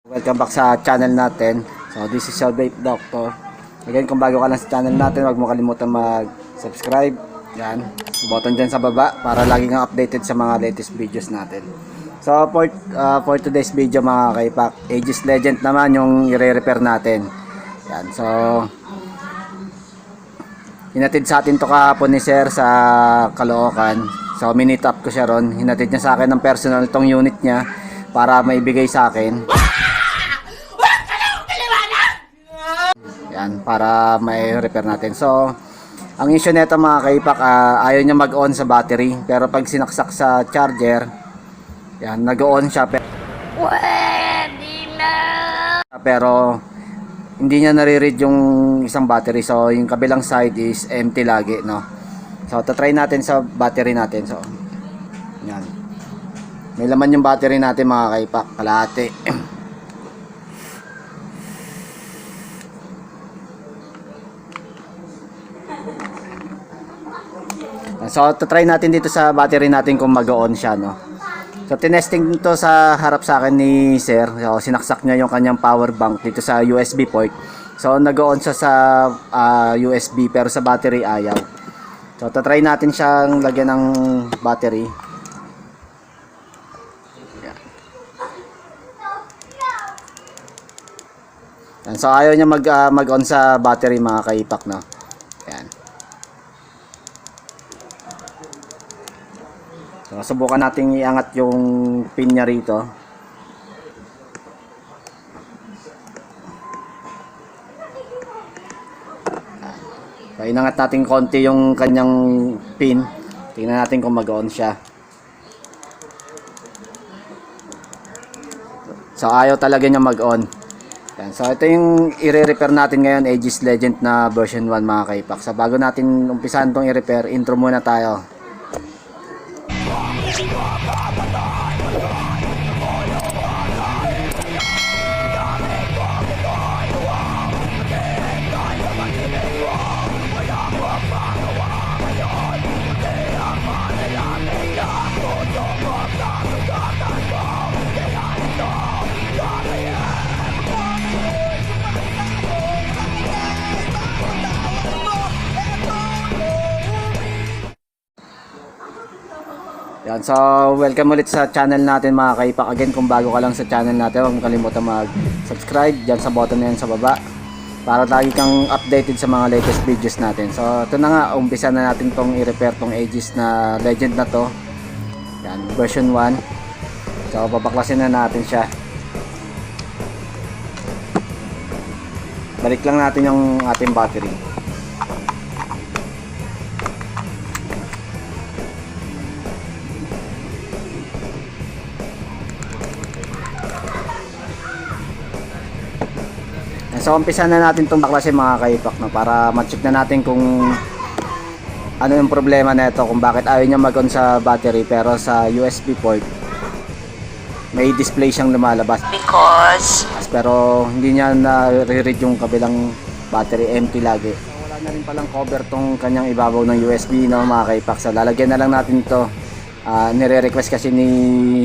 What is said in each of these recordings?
Welcome back sa channel natin. So this is your Vape Doctor. Again, kung bago ka lang sa channel natin, huwag mo kalimutan mag-subscribe. Yan, button dyan sa baba para lagi kang updated sa mga latest videos natin. So for today's video mga kaipak, Aegis Legend naman yung i-repair natin. Yan, so hinatid sa atin to kahapon ni Sir sa Caloocan. So minute up ko siya ron. Hinatid niya sa akin ng personal tong unit niya para maibigay sa akin. Yan, para may repair natin. So ang issue nito mga kaipak, ayaw niya mag-on sa battery, pero pag sinaksak sa charger, yan, nag-on siya pero hindi niya nare-read yung isang battery. So yung kabilang side is empty lagi, no? So try natin sa battery natin. So yan, may laman yung battery natin mga kaipak, kalahati. So try natin dito sa battery natin kung mag-on siya, no? So tinesting to sa harap sa akin ni Sir. So sinaksak niya yung kanyang power bank dito sa USB port. So nag-on siya sa USB pero sa battery ayaw. So try natin siyang lagyan ng battery. Yan. So ayaw niya mag-on sa battery mga kaipak, no? Yan. So subukan nating iangat yung pin niya rito. So inangat natin konti yung kanyang pin. Tingnan natin kung mag-on siya. So ayaw talaga niya mag-on. Yan. So ito yung i-repair natin ngayon, Aegis Legend na version 1 mga kaipak. So bago natin umpisahan tong i-repair, intro muna tayo. Yan, so welcome ulit sa channel natin mga kaipak. Again, kung bago ka lang sa channel natin, huwag kalimutan mag-subscribe dyan sa button na yan sa baba para lagi kang updated sa mga latest videos natin. So ito na nga, umpisa na natin tong i-repair tong Aegis na Legend na to. Yan, version 1. So babaklasin na natin siya. Balik lang natin yung ating battery. So umpisa na natin itong baklasin mga kaipak, no, para ma-check na natin kung ano yung problema nito, kung bakit ayaw niya mag-on sa battery pero sa USB port may display siyang lumalabas. Pero hindi niya na-read yung kabilang battery, empty lagi. So, wala na rin palang cover tong kanyang ibabaw ng USB, no, mga kaipak. So lalagyan na lang natin ito. Nire-request kasi ni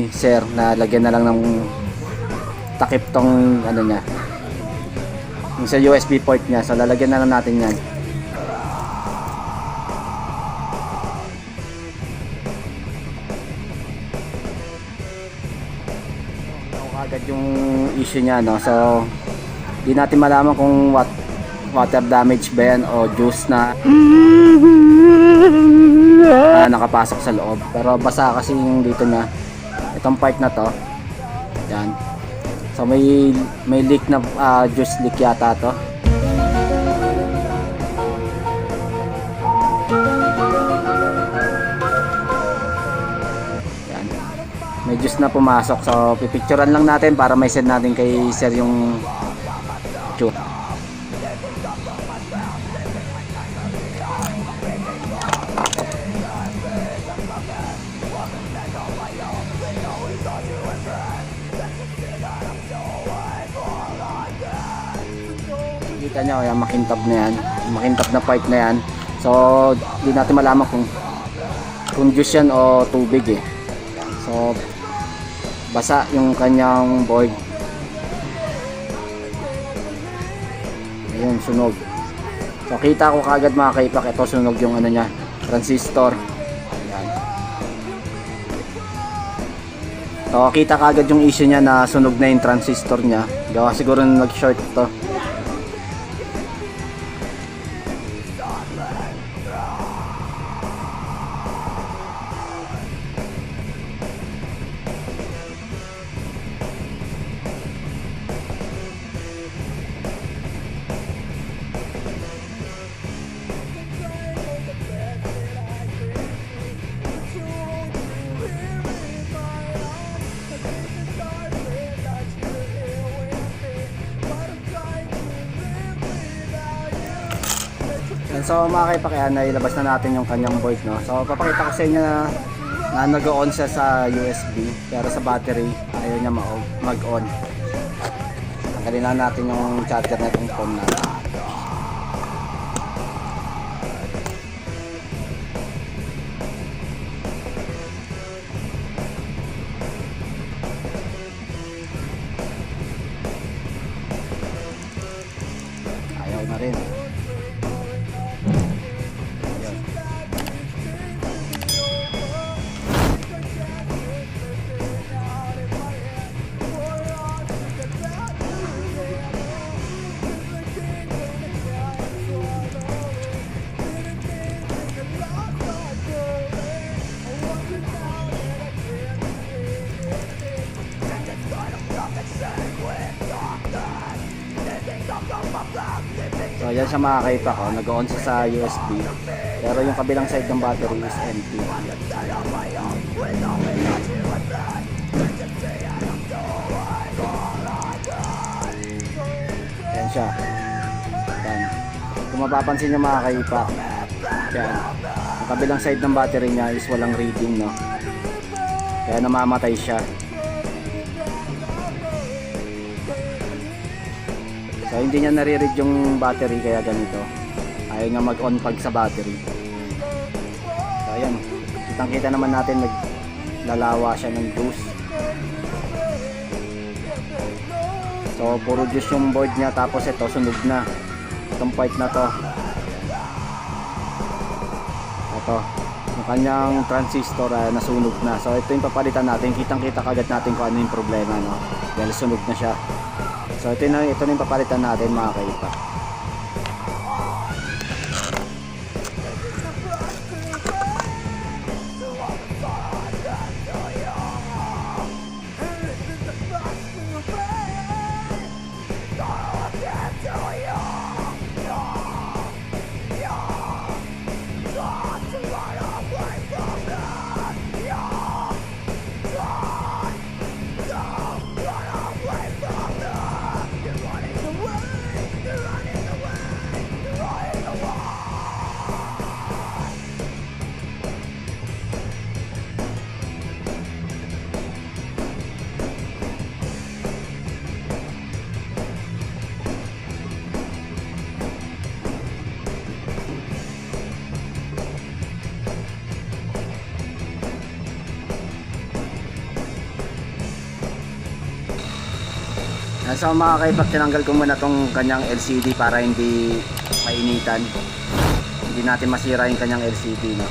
Sir na lagyan na lang ng takip tong ano niya, yung sa USB port niya. So lalagyan na lang natin yan. Agad yung issue niya, no? So di natin malaman kung water damage ba yan o juice na nakapasok sa loob. Pero basa kasi yung dito na itong part na to. Yan. So may leak na juice leak yata to. Yan. May juice na pumasok. So pipicturean lang natin para may send natin kay Sir yung juice. Kita nyo, yung makintab na yan, makintab na part na yan. So di natin malaman kung juice yan o tubig eh. So basa yung kanyang board. Ayun, sunog. So kita ko kagad mga kaipak, ito sunog yung ano niya, transistor. Ayan. So kita kagad yung issue niya na sunog na yung transistor niya. Gawa siguro na nag-short to. So mga kaipak, nailabas na natin yung kanyang board, no? So papakita ko sa inyo na nag-on siya sa USB, pero sa battery ayaw niya mag-on. Tanggalin lang natin yung charger na itong phone natin. Ayaw na rin. So yan siya mga kaipak, oh. Nag-on siya sa USB, pero yung kabilang side ng battery is empty. Yan siya. Yan. Kung mapapansin nyo mga kaipak, yan, yung kabilang side ng battery niya is walang reading, no? Kaya namamatay siya. So hindi niya nare-read yung battery, kaya ganito. Ayaw niya mag-on pag sa battery. So ayan, kitang-kita naman natin naglalawa siya ng juice. So puro juice yung board niya, tapos ito sunog na. Itong part na to. Ito, yung kanyang transistor nasunog na. So ito yung papalitan natin. Kitang-kita kagad natin kung ano yung problema, no? Dahil sunog na siya. So ito na yung papalitan natin mga kaipak. So mga kaipak, tinanggal ko muna tong kanyang LCD para hindi mainitan, hindi natin masira yung kanyang LCD, no?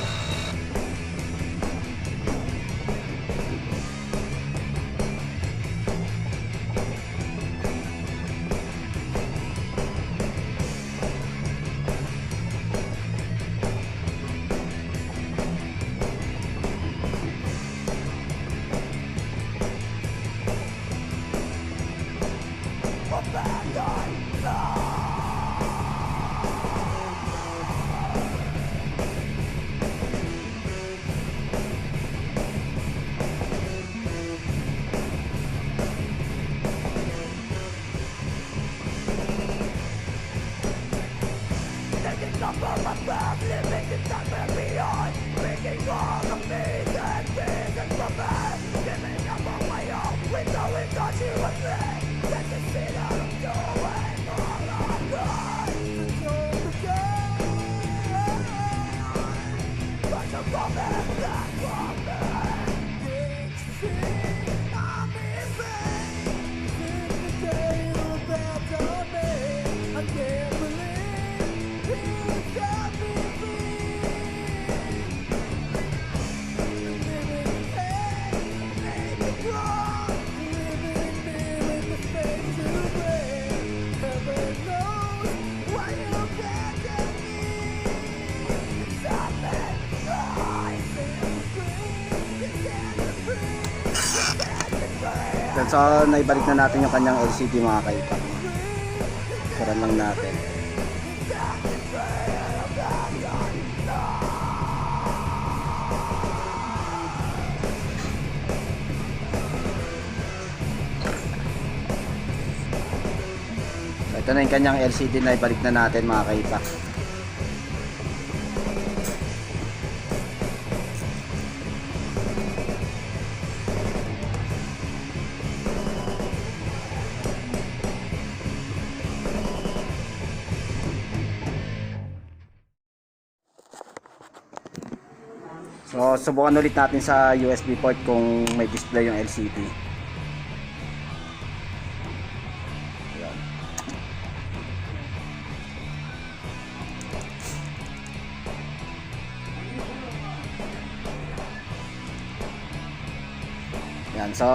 So naibalik na natin yung kanyang LCD mga kaipak. Saran lang natin. So ito na yung kanyang LCD na ibalik na natin mga kaipak. So, subukan ulit natin sa USB port kung may display yung LCD. Ayan. Ayan, so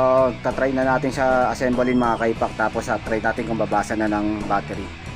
tatry na natin siya assemblein mga kaipak, tapos try natin kung babasa na ng battery.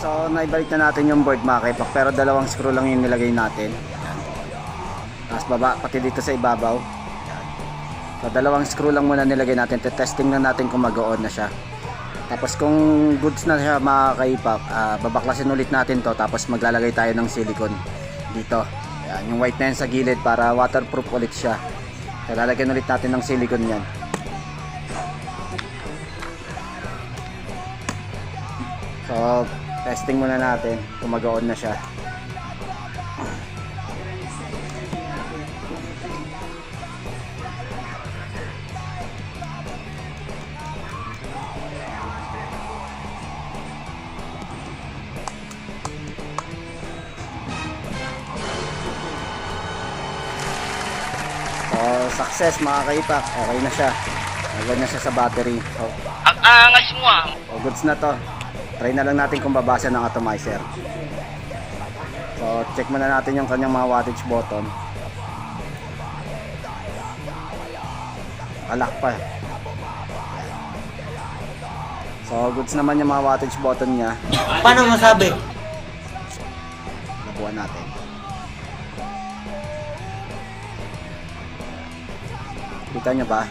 So naibalik na natin yung board mga kaipak, pero dalawang screw lang yung nilagay natin. Ayan. Tapos baba, pati dito sa ibabaw. Ayan. So dalawang screw lang muna nilagay natin. Testing na natin kung mag-on na siya. Tapos kung goods na siya mga kaipak, babaklasin ulit natin to. Tapos maglalagay tayo ng silicone dito. Ayan, yung white na yan sa gilid para waterproof ulit siya. So lalagyan ulit natin ng silicone yan. So testing muna natin kung mag-on na siya. So success mga kaipak, okay na siya. Nagwan na siya sa battery. So, ang angas mo ah. So goods na to. Try na lang natin kung babasa ng atomizer. So check muna natin yung kanyang mga wattage button. Alak pa. So goods naman yung mga wattage button niya. Paano masabi? Nabuhan natin. Kita nyo ba?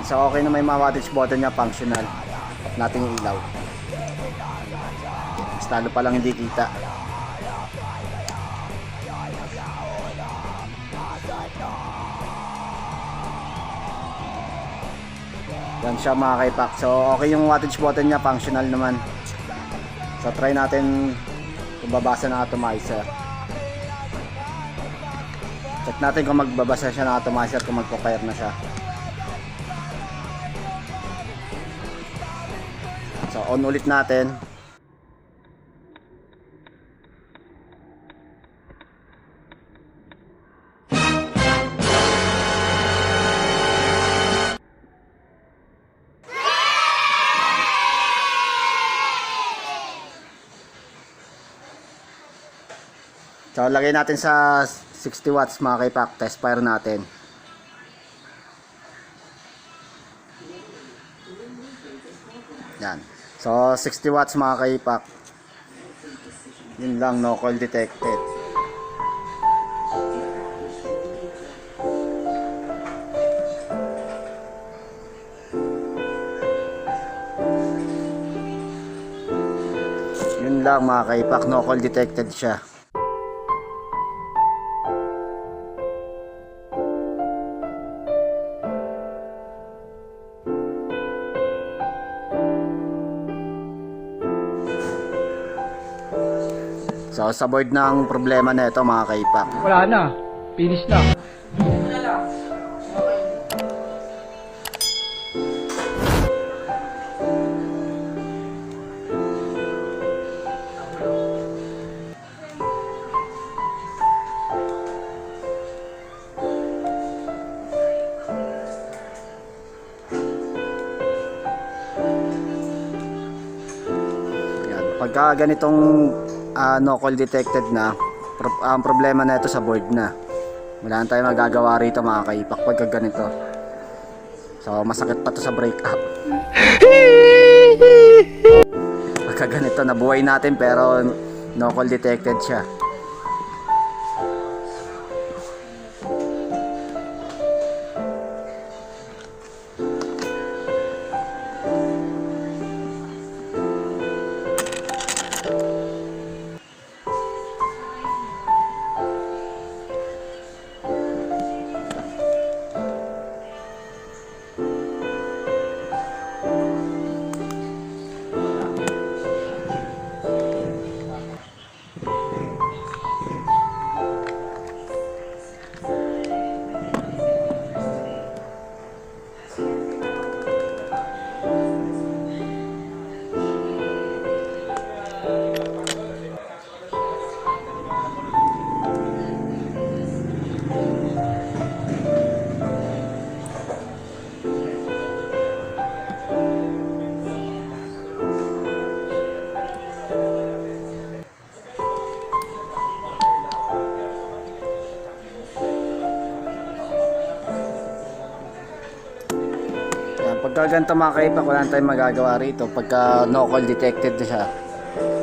So okay na may mga wattage button niya, functional. Off natin yung ilaw. Mas talo pa lang hindi kita. Yan siya mga kaipak. So okay yung wattage button niya, functional naman. So try natin kung babasa ng atomizer. Check natin kung magbabasa siya ng atomizer, kung magpo-fire na siya. So on ulit natin. So lagay natin sa 60 watts mga kaipak, test fire natin. Yan. So 60 watts mga kaipak. Yun lang, no call detected. Yun lang mga kaipak, no call detected siya. So sa board ng problema na ito mga kaipak. Wala na. Finish na. Yan. Pagka ganitong no call detected na, ang problema na ito sa board na. Wala na tayong magagawa rito mga kaipak pagka ganito. So masakit pa to sa breakup. Pagka ganito, nabuhay natin pero no call detected siya. Pagka ganito mga kaipak, wala tayong magagawa rito pagka no call detected na siya.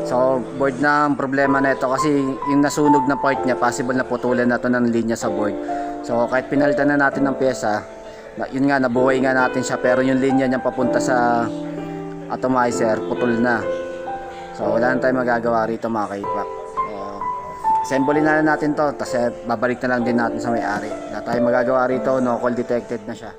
So board na ang problema na ito kasi yung nasunog na part niya, possible na putulan na to ng linya sa board. So kahit pinalitan na natin ng pyesa, yun nga, nabuhay nga natin siya, pero yung linya niya papunta sa atomizer putol na. So wala na tayong magagawa rito mga kaipak. Assemble na natin to, tapos babalik na lang din natin sa may-ari. Wala tayong magagawa rito, no call detected na siya.